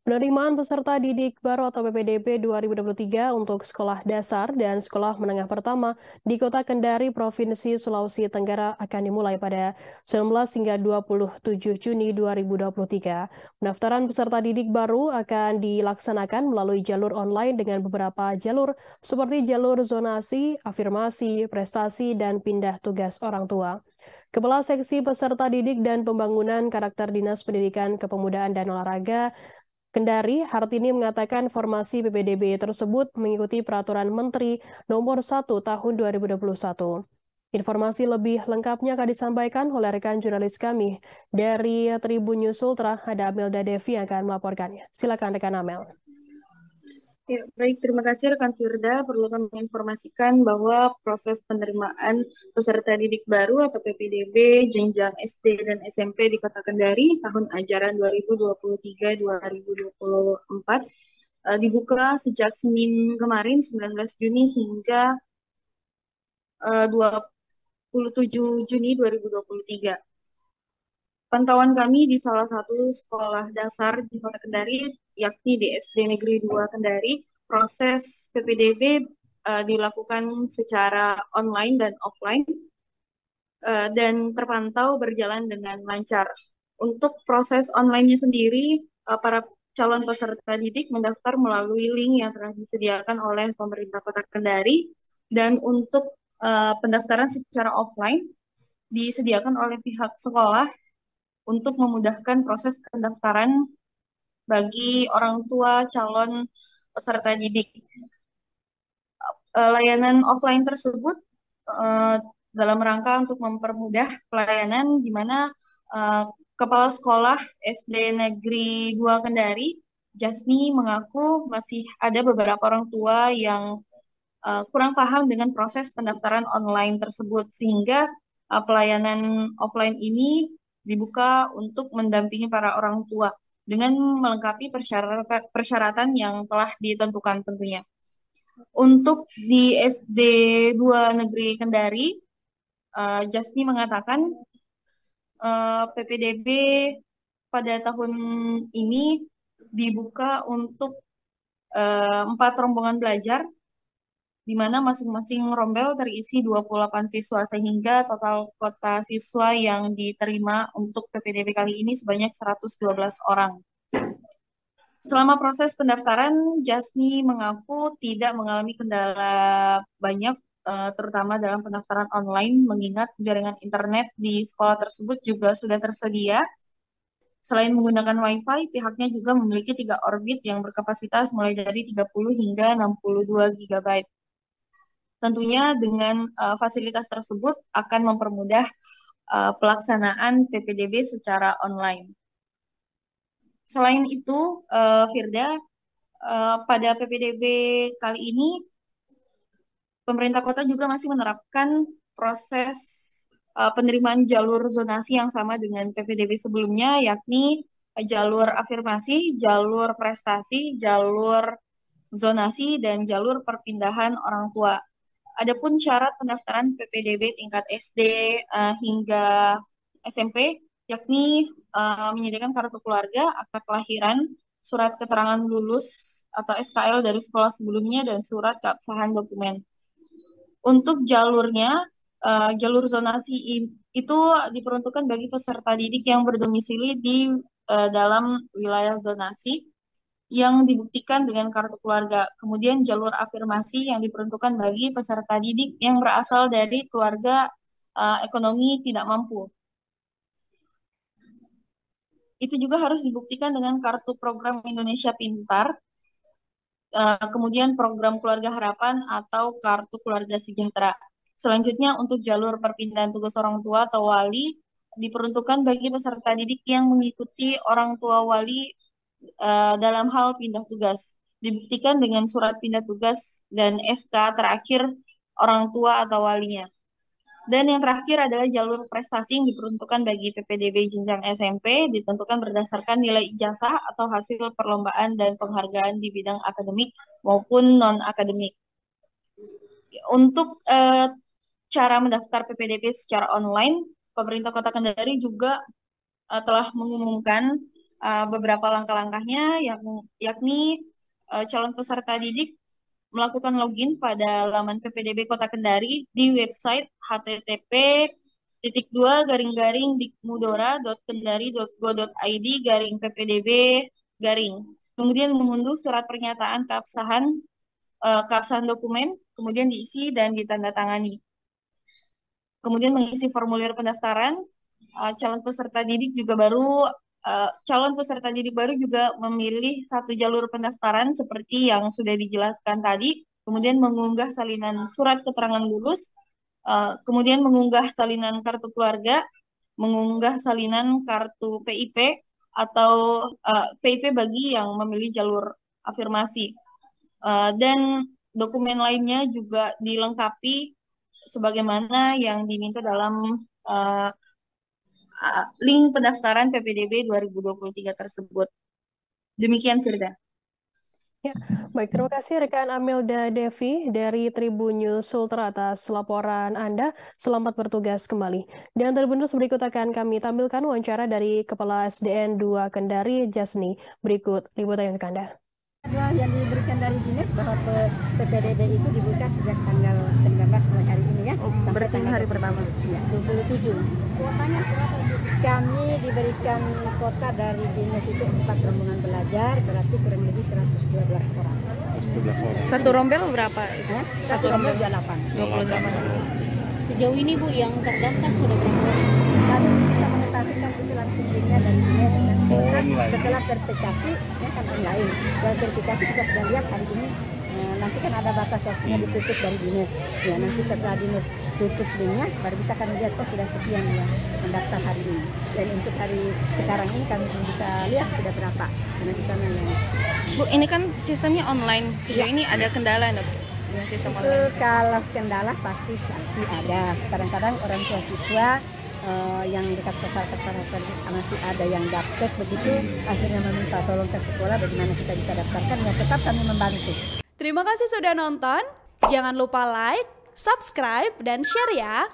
Penerimaan peserta didik baru atau PPDB 2023 untuk sekolah dasar dan sekolah menengah pertama di Kota Kendari, Provinsi Sulawesi Tenggara akan dimulai pada 19 hingga 27 Juni 2023. Pendaftaran peserta didik baru akan dilaksanakan melalui jalur online dengan beberapa jalur seperti jalur zonasi, afirmasi, prestasi, dan pindah tugas orang tua. Kepala Seksi Peserta Didik dan Pembangunan Karakter Dinas Pendidikan Kepemudaan dan Olahraga Kendari, Hartini mengatakan formasi PPDB tersebut mengikuti Peraturan Menteri Nomor 1 Tahun 2021. Informasi lebih lengkapnya akan disampaikan oleh rekan jurnalis kami dari Tribun News Ultra, ada Amelda Devi yang akan melaporkannya. Silakan rekan Amel. Ya, baik, terima kasih rekan Firda. Perlu kami informasikan bahwa proses penerimaan peserta didik baru atau PPDB jenjang SD dan SMP di Kota Kendari tahun ajaran 2023-2024 dibuka sejak Senin kemarin 19 Juni hingga 27 Juni 2023. Pantauan kami di salah satu sekolah dasar di Kota Kendari, yakni di SD Negeri 2 Kendari, proses PPDB dilakukan secara online dan offline dan terpantau berjalan dengan lancar. Untuk proses online-nya sendiri, para calon peserta didik mendaftar melalui link yang telah disediakan oleh pemerintah Kota Kendari, dan untuk pendaftaran secara offline disediakan oleh pihak sekolah untuk memudahkan proses pendaftaran bagi orang tua calon peserta didik. Layanan offline tersebut uh, dalam rangka untuk mempermudah pelayanan di mana Kepala Sekolah SD Negeri 2 Kendari, Jasni, mengaku masih ada beberapa orang tua yang kurang paham dengan proses pendaftaran online tersebut, sehingga pelayanan offline ini dibuka untuk mendampingi para orang tua dengan melengkapi persyaratan yang telah ditentukan tentunya. Untuk di SD 2 Negeri Kendari, Jasni mengatakan PPDB pada tahun ini dibuka untuk 4 rombongan belajar, di mana masing-masing rombel terisi 28 siswa, sehingga total kota siswa yang diterima untuk PPDB kali ini sebanyak 112 orang. Selama proses pendaftaran, Jasni mengaku tidak mengalami kendala banyak, terutama dalam pendaftaran online, mengingat jaringan internet di sekolah tersebut juga sudah tersedia. Selain menggunakan Wi-Fi, pihaknya juga memiliki 3 orbit yang berkapasitas mulai dari 30 hingga 62 GB. Tentunya dengan fasilitas tersebut akan mempermudah pelaksanaan PPDB secara online. Selain itu, Firda, pada PPDB kali ini, pemerintah kota juga masih menerapkan proses penerimaan jalur zonasi yang sama dengan PPDB sebelumnya, yakni jalur afirmasi, jalur prestasi, jalur zonasi, dan jalur perpindahan orang tua. Adapun syarat pendaftaran PPDB tingkat SD hingga SMP, yakni menyediakan kartu keluarga, akta kelahiran, surat keterangan lulus atau SKL dari sekolah sebelumnya, dan surat keabsahan dokumen. Untuk jalurnya, jalur zonasi itu diperuntukkan bagi peserta didik yang berdomisili di dalam wilayah zonasi yang dibuktikan dengan kartu keluarga. Kemudian jalur afirmasi yang diperuntukkan bagi peserta didik yang berasal dari keluarga ekonomi tidak mampu. Itu juga harus dibuktikan dengan kartu program Indonesia Pintar, kemudian program Keluarga Harapan atau kartu keluarga sejahtera. Selanjutnya, untuk jalur perpindahan tugas orang tua atau wali diperuntukkan bagi peserta didik yang mengikuti orang tua wali dalam hal pindah tugas. Dibuktikan dengan surat pindah tugas dan SK terakhir orang tua atau walinya. Dan yang terakhir adalah jalur prestasi yang diperuntukkan bagi PPDB jenjang SMP, ditentukan berdasarkan nilai ijazah atau hasil perlombaan dan penghargaan di bidang akademik maupun non-akademik. Untuk cara mendaftar PPDB secara online, pemerintah Kota Kendari juga telah mengumumkan beberapa langkah-langkahnya, yakni calon peserta didik melakukan login pada laman PPDB Kota Kendari di website http://dikmudora.kendari.go.id/ppdb. Kemudian mengunduh surat pernyataan keabsahan dokumen, kemudian diisi dan ditandatangani. Kemudian mengisi formulir pendaftaran. Calon peserta didik baru juga memilih satu jalur pendaftaran seperti yang sudah dijelaskan tadi, kemudian mengunggah salinan surat keterangan lulus, kemudian mengunggah salinan kartu keluarga, mengunggah salinan kartu PIP atau PIP bagi yang memilih jalur afirmasi. Dan dokumen lainnya juga dilengkapi sebagaimana yang diminta dalam link pendaftaran PPDB 2023 tersebut. Demikian, Firda. Ya, baik, terima kasih rekan Amelda Devi dari Tribun News Sultra atas laporan Anda. Selamat bertugas kembali. Dan terus berikut akan kami tampilkan wawancara dari Kepala SDN 2 Kendari, Jasni. Berikut liputan untuk Anda. Yang diberikan dari dinas bahwa PPDB itu dibuka sejak tanggal 19 mulai hari ini ya, sampai tanggal hari pertama ya, 27. Kuotanya berapa? Kami diberikan kuota dari dinas itu 4 rombongan belajar, berarti kurang lebih 112 orang. 112 orang. Satu rombel berapa? Satu rombel 28. 28. Sejauh ini Bu yang terdaftar sudah berapa? Kami bisa mengetahuikan itu langsung dari dinas dan setelah verifikasi ya kan online. Dan verifikasi kita sudah lihat hari ini nanti kan ada batas waktunya ditutup dari dinas. Ya nanti setelah dinas tutup linknya baru bisa kami lihat sudah sekian yang mendaftar hari ini. Dan untuk hari sekarang ini kami belum bisa lihat sudah berapa. Karena di sana yang Bu, ini kan sistemnya online. Sejauh ini ada kendala enggak, Bu? Dengan sistem itu online. kalau kendala pasti ada. Kadang-kadang orang tua siswa yang dekat pesawat masih ada yang daftar begitu, akhirnya meminta tolong ke sekolah bagaimana kita bisa daftarkan, ya tetap kami membantu. Terima kasih sudah nonton, jangan lupa like, subscribe, dan share ya.